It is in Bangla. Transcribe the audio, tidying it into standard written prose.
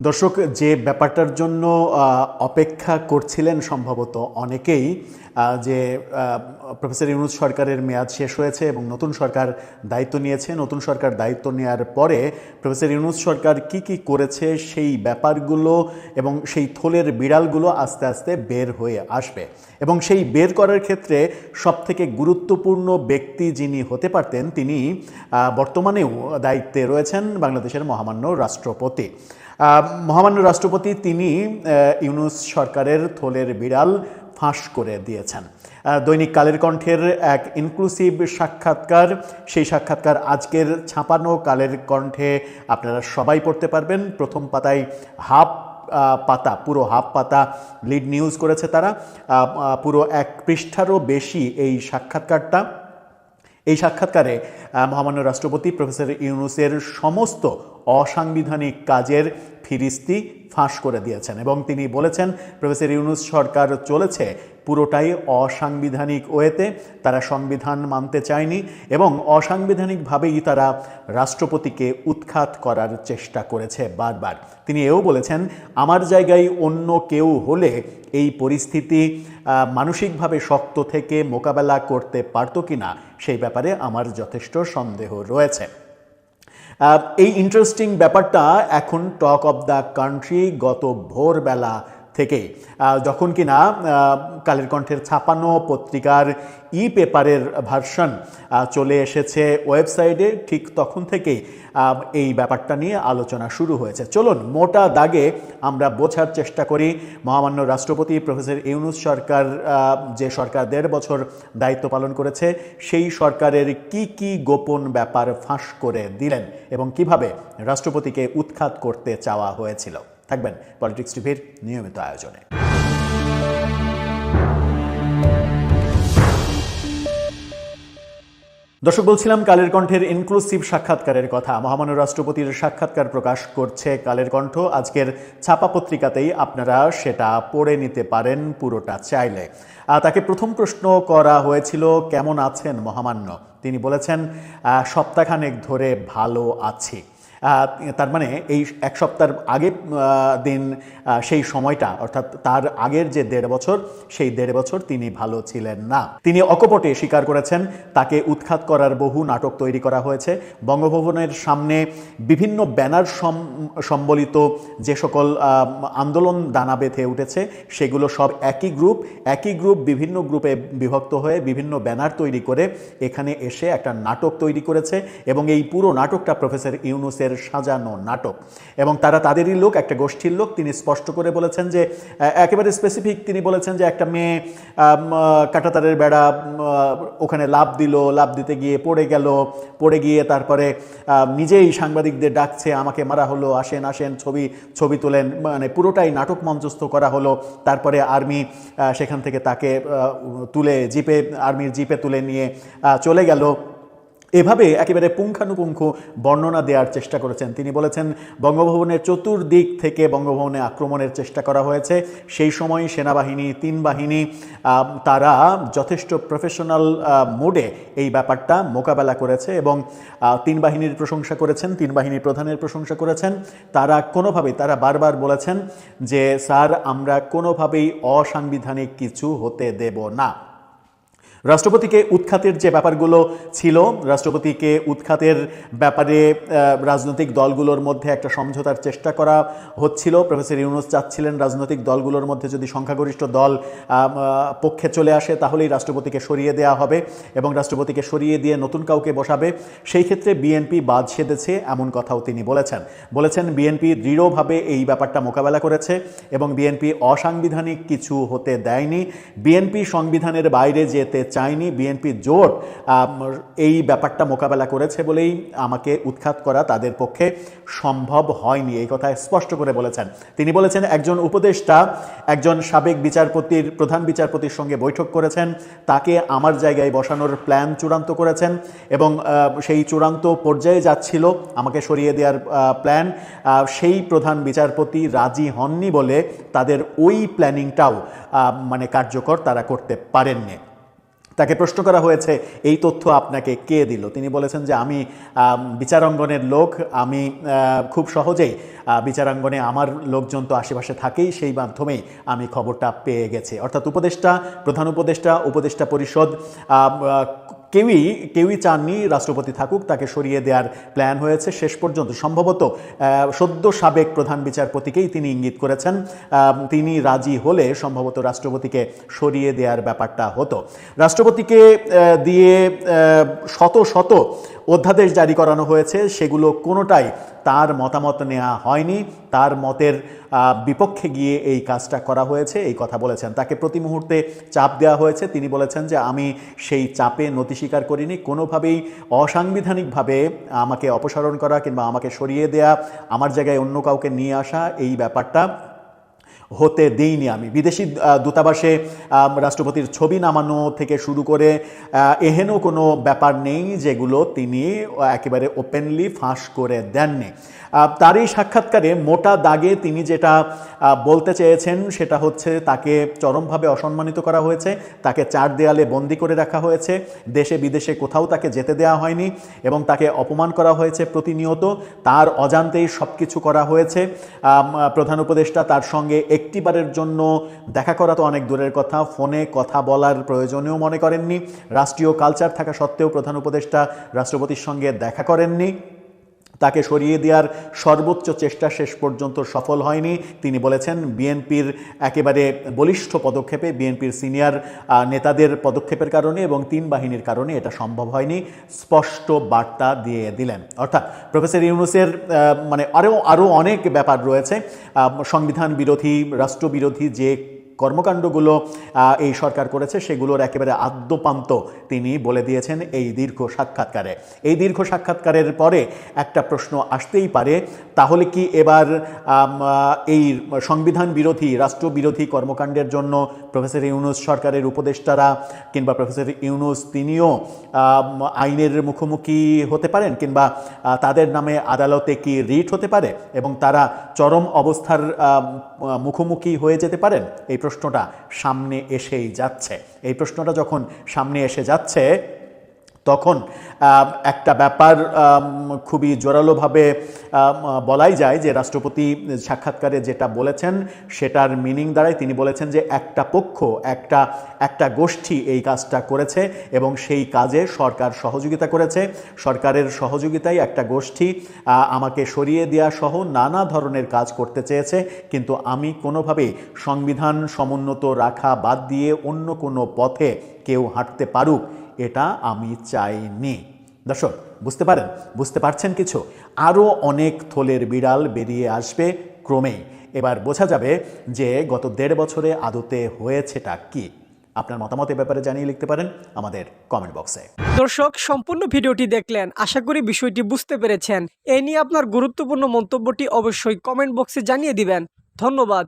দর্শক, যে ব্যাপারটার জন্য অপেক্ষা করছিলেন সম্ভবত অনেকেই, যে প্রফেসর ইউনূস সরকারের মেয়াদ শেষ হয়েছে এবং নতুন সরকার দায়িত্ব নিয়েছে। নতুন সরকার দায়িত্ব নেওয়ার পরে প্রফেসর ইউনূস সরকার কি কি করেছে সেই ব্যাপারগুলো এবং সেই থলের বিড়ালগুলো আস্তে আস্তে বের হয়ে আসবে। এবং সেই বের করার ক্ষেত্রে সবথেকে গুরুত্বপূর্ণ ব্যক্তি যিনি হতে পারতেন, তিনি বর্তমানেও দায়িত্বে রয়েছেন বাংলাদেশের মহামান্য রাষ্ট্রপতি। মহামান্য রাষ্ট্রপতি তিনি ইউনূস সরকারের থলের বিড়াল ফাঁস করে দিয়েছেন। দৈনিক কালের কণ্ঠের এক ইনক্লুসিভ সাক্ষাৎকার, সেই সাক্ষাৎকার আজকের ছাপানো কালের কণ্ঠে আপনারা সবাই পড়তে পারবেন। প্রথম পাতায় পুরো হাফ পাতা লিড নিউজ করেছে তারা। পুরো এক পৃষ্ঠারও বেশি এই সাক্ষাৎকারটা। এই সাক্ষাৎকারে মহামান্য রাষ্ট্রপতি প্রফেসর ইউনূসের সমস্ত অসাংবিধানিক কাজের ফিরিস্তি ফাঁস করে দিয়েছেন এবং তিনি বলেছেন প্রফেসর ইউনূস সরকার চলেছে পুরোটাই অসাংবিধানিক ওয়েতে। তারা সংবিধান মানতে চায়নি এবং অসাংবিধানিকভাবেই তারা রাষ্ট্রপতিকে উৎখাত করার চেষ্টা করেছে বারবার। তিনি এও বলেছেন, আমার জায়গায় অন্য কেউ হলে এই পরিস্থিতি মানসিকভাবে শক্ত থেকে মোকাবেলা করতে পারত কিনা সেই ব্যাপারে আমার যথেষ্ট সন্দেহ রয়েছে। এই ইন্টারেস্টিং ব্যাপারটা এখন টক অব দ্য কান্ট্রি গত ভোরবেলা থেকেই, যখন কিনা কালের কণ্ঠের ছাপানো পত্রিকার পেপারের ভার্সন চলে এসেছে ওয়েবসাইটে, ঠিক তখন থেকেই এই ব্যাপারটা নিয়ে আলোচনা শুরু হয়েছে। চলুন মোটা দাগে আমরা বোঝার চেষ্টা করি মহামান্য রাষ্ট্রপতি প্রফেসর ইউনূস সরকার, যে সরকার ১.৫ বছর দায়িত্ব পালন করেছে, সেই সরকারের কি কি গোপন ব্যাপার ফাঁস করে দিলেন এবং কিভাবে রাষ্ট্রপতিকে উৎখাত করতে চাওয়া হয়েছিল। থাকবেন পলিটিক্স টিভির নিয়মিত আয়োজনে। দর্শক, বলছিলাম কালের কণ্ঠের ইনক্লুসিভ সাক্ষাৎকারের কথা। মহামান্য রাষ্ট্রপতির সাক্ষাৎকার প্রকাশ করছে কালের কণ্ঠ। আজকের ছাপা পত্রিকাতেই আপনারা সেটা পড়ে নিতে পারেন পুরোটা চাইলে। তাকে প্রথম প্রশ্ন করা হয়েছিল, কেমন আছেন মহামান্য? তিনি বলেছেন, সপ্তাহখানেক ধরে ভালো আছি। তার মানে এই এক সপ্তাহের আগের দিন, সেই সময়টা অর্থাৎ তার আগের যে ১.৫ বছর, সেই ১.৫ বছর তিনি ভালো ছিলেন না। তিনি অকপটে স্বীকার করেছেন তাকে উৎখাত করার বহু নাটক তৈরি করা হয়েছে। বঙ্গভবনের সামনে বিভিন্ন ব্যানার সম্বলিত যে সকল আন্দোলন দানা বেঁধে উঠেছে, সেগুলো সব একই গ্রুপ বিভিন্ন গ্রুপে বিভক্ত হয়ে বিভিন্ন ব্যানার তৈরি করে এখানে এসে একটা নাটক তৈরি করেছে এবং এই পুরো নাটকটা প্রফেসর ইউনূসের সাজানো নাটক এবং তারা তাদেরই লোক, একটা গোষ্ঠীর লোক। তিনি স্পষ্ট করে বলেছেন যে, একেবারে স্পেসিফিক তিনি বলেছেন যে একটা মেয়ে কাঁটাতারের বেড়া ওখানে লাফ দিতে গিয়ে পড়ে গিয়ে তারপরে নিজেই সাংবাদিকদের ডাকছে, আমাকে মারা হলো, আসেন ছবি তোলেন। মানে পুরোটাই নাটক মঞ্চস্থ করা হলো। তারপরে আর্মি সেখান থেকে তাকে তুলে আর্মির জিপে তুলে নিয়ে চলে গেল। এভাবে একেবারে পুঙ্খানুপুঙ্খ বর্ণনা দেওয়ার চেষ্টা করেছেন। তিনি বলেছেন বঙ্গভবনের চতুর্দিক থেকে বঙ্গভবনে আক্রমণের চেষ্টা করা হয়েছে। সেই সময় সেনাবাহিনী, ৩ বাহিনী তারা যথেষ্ট প্রফেশনাল মোডে এই ব্যাপারটা মোকাবেলা করেছে এবং ৩ বাহিনীর প্রশংসা করেছেন, ৩ বাহিনীর প্রধানের প্রশংসা করেছেন। তারা বারবার বলেছেন যে স্যার, আমরা কোনোভাবেই অসাংবিধানিক কিছু হতে দেব না। রাষ্ট্রপতিকে উৎখাতের যে ব্যাপারগুলো ছিল, রাষ্ট্রপতিকে উৎখাতের ব্যাপারে রাজনৈতিক দলগুলোর মধ্যে একটা সমঝোতার চেষ্টা করা হচ্ছিল। প্রফেসর ইউনূস চাচ্ছিলেন রাজনৈতিক দলগুলোর মধ্যে যদি সংখ্যাগরিষ্ঠ দল পক্ষে চলে আসে তাহলেই রাষ্ট্রপতিকে সরিয়ে দেওয়া হবে এবং রাষ্ট্রপতিকে সরিয়ে দিয়ে নতুন কাউকে বসাবে। সেই ক্ষেত্রে বিএনপি বাদ সেধেছে, এমন কথাও তিনি বলেছেন বিএনপি দৃঢ়ভাবে এই ব্যাপারটা মোকাবেলা করেছে এবং বিএনপি অসাংবিধানিক কিছু হতে দেয়নি। বিএনপি সংবিধানের বাইরে যেতে চায়নি। বিএনপি জোট এই ব্যাপারটা মোকাবেলা করেছে বলেই আমাকে উৎখাত করা তাদের পক্ষে সম্ভব হয়নি, এই কথা স্পষ্ট করে বলেছেন। তিনি বলেছেন একজন উপদেষ্টা একজন সাবেক প্রধান বিচারপতির সঙ্গে বৈঠক করেছেন, তাকে আমার জায়গায় বসানোর প্ল্যান চূড়ান্ত করেছেন এবং সেই চূড়ান্ত পর্যায়ে যাচ্ছিল আমাকে সরিয়ে দেওয়ার প্ল্যান। সেই প্রধান বিচারপতি রাজি হননি বলে তাদের ওই প্ল্যানিংটাও কার্যকর তারা করতে পারেননি। তাকে প্রশ্ন করা হয়েছে এই তথ্য আপনাকে কে দিল। তিনি বলেছেন যে আমি বিচারাঙ্গনের লোক, আমি খুব সহজেই বিচারাঙ্গনে আমার লোকজন তো আশেপাশে থাকেই, সেই মাধ্যমেই আমি খবরটা পেয়ে গেছি। অর্থাৎ উপদেষ্টা, প্রধান উপদেষ্টা, উপদেষ্টা পরিষদ কেউই চাননি রাষ্ট্রপতি থাকুক, তাকে সরিয়ে দেওয়ার প্ল্যান হয়েছে। শেষ পর্যন্ত সম্ভবত সদ্য সাবেক প্রধান বিচারপতিকেই তিনি ইঙ্গিত করেছেন, তিনি রাজি হলে সম্ভবত রাষ্ট্রপতিকে সরিয়ে দেওয়ার ব্যাপারটা হতো। রাষ্ট্রপতিকে দিয়ে শত শত অধ্যাদেশ জারি করানো হয়েছে, সেগুলো কোনোটাই তার মতামত নেওয়া হয়নি, তার মতের বিপক্ষে গিয়ে এই কাজটা করা হয়েছে, এই কথা বলেছেন। তাকে প্রতি মুহূর্তে চাপ দেওয়া হয়েছে, তিনি বলেছেন যে আমি সেই চাপে নতি স্বীকার করিনি, কোনোভাবেই অসাংবিধানিকভাবে আমাকে অপসারণ করা কিংবা আমাকে সরিয়ে দেয়া, আমার জায়গায় অন্য কাউকে নিয়ে আসা, এই ব্যাপারটা হতে দেইনি আমি। বিদেশি দূতাবাসে রাষ্ট্রপতির ছবি নামানো থেকে শুরু করে এহেন কোনো ব্যাপার নেই যেগুলো তিনি একেবারে ওপেনলি ফাঁস করে দেননি। তার এই সাক্ষাৎকারে মোটা দাগে তিনি যেটা বলতে চেয়েছেন সেটা হচ্ছে তাকে চরমভাবে অসম্মানিত করা হয়েছে, তাকে চার দেয়ালে বন্দি করে রাখা হয়েছে, দেশে বিদেশে কোথাও তাকে যেতে দেওয়া হয়নি এবং তাকে অপমান করা হয়েছে প্রতিনিয়ত, তার অজান্তেই সব কিছু করা হয়েছে। প্রধান উপদেষ্টা তার সঙ্গে একটিবারের জন্য দেখা করা তো অনেক দূরের কথা, ফোনে কথা বলার প্রয়োজনীয় মনে করেননি। রাষ্ট্রীয় কালচার থাকা সত্ত্বেও প্রধান উপদেষ্টা রাষ্ট্রপতির সঙ্গে দেখা করেননি। তাকে সরিয়ে দেওয়ার সর্বোচ্চ চেষ্টা শেষ পর্যন্ত সফল হয়নি। তিনি বলেছেন বিএনপির একেবারে বলিষ্ঠ পদক্ষেপে, বিএনপির সিনিয়র নেতাদের পদক্ষেপের কারণে এবং তিন বাহিনীর কারণে এটা সম্ভব হয়নি, স্পষ্ট বার্তা দিয়ে দিলেন। অর্থাৎ প্রফেসর ইউনূসের মানে আরও অনেক ব্যাপার রয়েছে, সংবিধান বিরোধী, রাষ্ট্রবিরোধী যে কর্মকাণ্ডগুলো এই সরকার করেছে সেগুলোর একেবারে আদ্যোপান্ত তিনি বলে দিয়েছেন এই দীর্ঘ সাক্ষাৎকারে। এই দীর্ঘ সাক্ষাৎকারের পরে একটা প্রশ্ন আসতেই পারে, তাহলে কি এবার এই সংবিধান বিরোধী, রাষ্ট্রবিরোধী কর্মকাণ্ডের জন্য প্রফেসর ইউনূস সরকারের উপদেষ্টারা কিংবা প্রফেসর ইউনূস তিনিও আইনের মুখোমুখি হতে পারেন কিংবা তাদের নামে আদালতে কি রিট হতে পারে এবং তারা চরম অবস্থার মুখোমুখি হয়ে যেতে পারেন? এই প্রশ্নটা সামনে এসেই যাচ্ছে। এই প্রশ্নটা যখন সামনে এসে যাচ্ছে তখন একটা ব্যাপার খুবই জোরালোভাবে বলাই যায় যে রাষ্ট্রপতি সাক্ষাৎকারে যেটা বলেছেন সেটার মিনিং দাঁড়ায়, তিনি বলেছেন যে একটা পক্ষ, একটা গোষ্ঠী এই কাজটা করেছে এবং সেই কাজে সরকার সহযোগিতা করেছে। সরকারের সহযোগিতায় একটা গোষ্ঠী আমাকে সরিয়ে দেওয়া সহ নানা ধরনের কাজ করতে চেয়েছে, কিন্তু আমি কোনোভাবেই সংবিধান সমুন্নত রাখা বাদ দিয়ে অন্য কোনো পথে কেউ হাঁটতে পারুক, এটা আমি চাইনি। দর্শক বুঝতে পারছেন কিছু? আরও অনেক থলের বিড়াল বেরিয়ে আসবে ক্রমেই। এবার বোঝা যাবে যে গত 1.5 বছরে আদতে হয়েছেটা কি। আপনার মতামত এ ব্যাপারে জানিয়ে লিখতে পারেন আমাদের কমেন্ট বক্সে। দর্শক, সম্পূর্ণ ভিডিওটি দেখলেন, আশা করি বিষয়টি বুঝতে পেরেছেন। এই নিয়ে আপনার গুরুত্বপূর্ণ মন্তব্যটি অবশ্যই কমেন্ট বক্সে জানিয়ে দিবেন। ধন্যবাদ।